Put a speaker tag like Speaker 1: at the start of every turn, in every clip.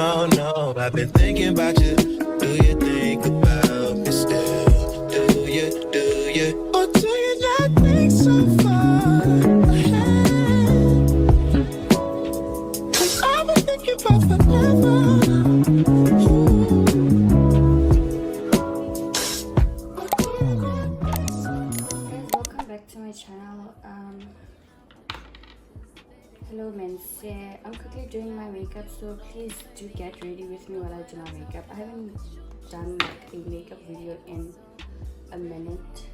Speaker 1: Oh no, I've been thinking about you. Do you think about me still? Do you? Or do you not think so far ahead? 'Cause I've been thinking about forever.
Speaker 2: Guys, welcome back to my channel. Hello Mense. I'm quickly doing my makeup, so please do get ready with me while I do my makeup. I haven't done like a makeup video in a minute,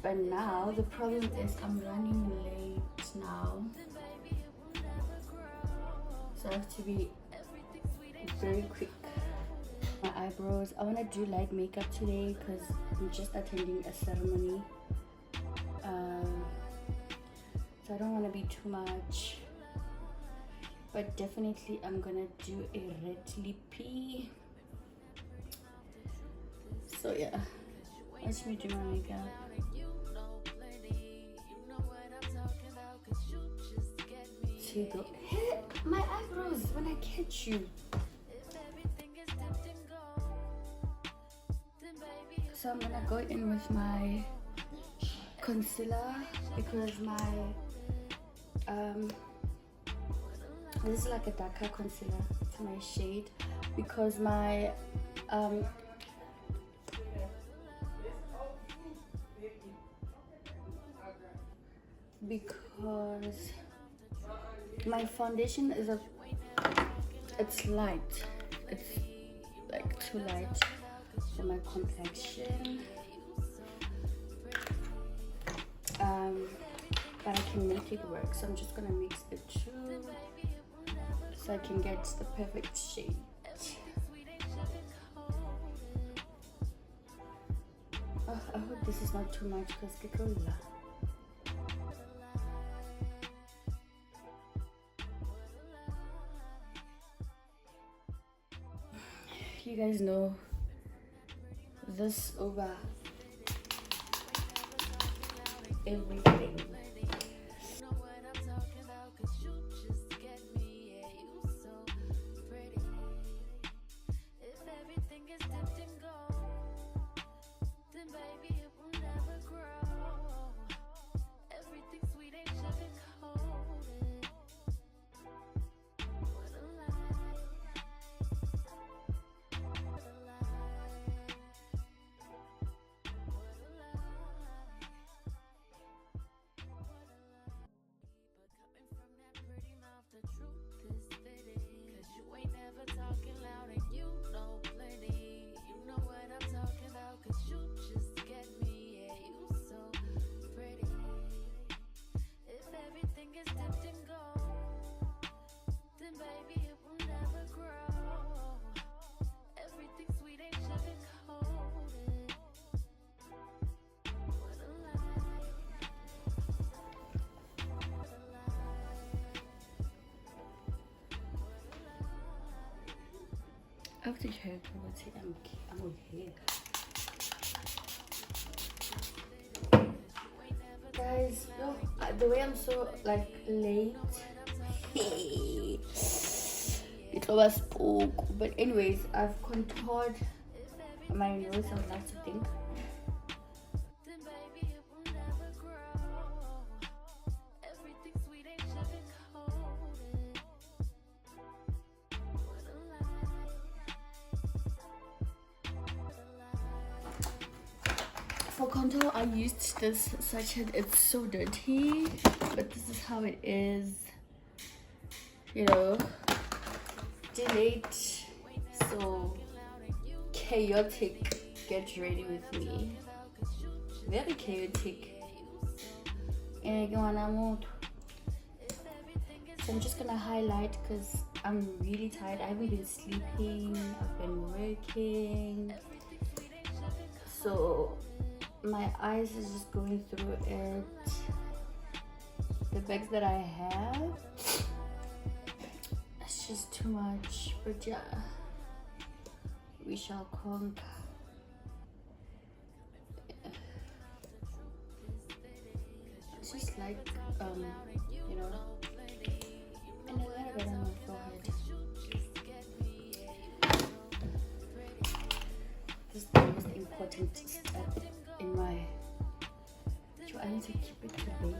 Speaker 2: but now the problem is I'm running late now, so I have to be very quick. My eyebrows, I want to do light makeup today because I'm just attending a ceremony. So I don't want to be too much, but definitely I'm gonna do a red lippy. So yeah, watch me do my makeup. To go hit my eyebrows when I catch you. So I'm gonna go in with my concealer because my this is like a darker concealer to my shade, because my because my foundation is it's light, it's like too light for my complexion. But I can make it work, so I'm just gonna mix the two so I can get the perfect shade. Oh, I hope this is not too much because you guys know this over everything. After church, I would say I'm okay. Guys, no, the way I'm so like late. It was spook. But anyways, I've contoured my nose, I would like to think. For contour, I used this sachet. It's so dirty, but this is how it is. You know, delayed, so chaotic. Get ready with me. Very chaotic. So I'm just gonna highlight because I'm really tired. I haven't been sleeping. I've been working. So my eyes is just going through it. The bags that I have, it's just too much, but yeah, we shall conquer. It's just like you know, and a little bit on my forehead. item in my. I need to keep it to bake.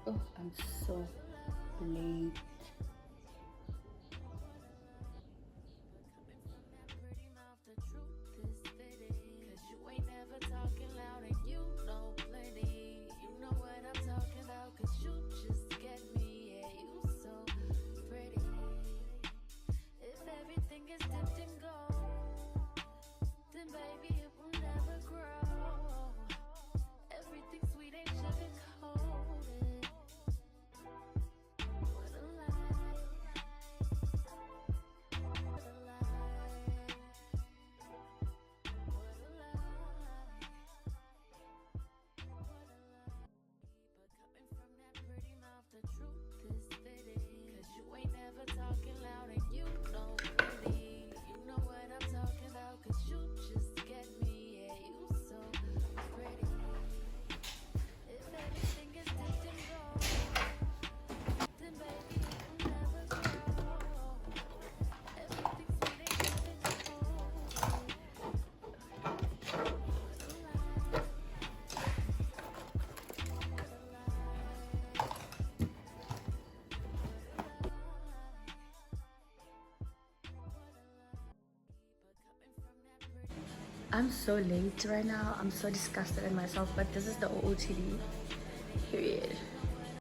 Speaker 2: Oh, I'm so late. I'm so late right now. I'm so disgusted at myself, but this is the OOTD period.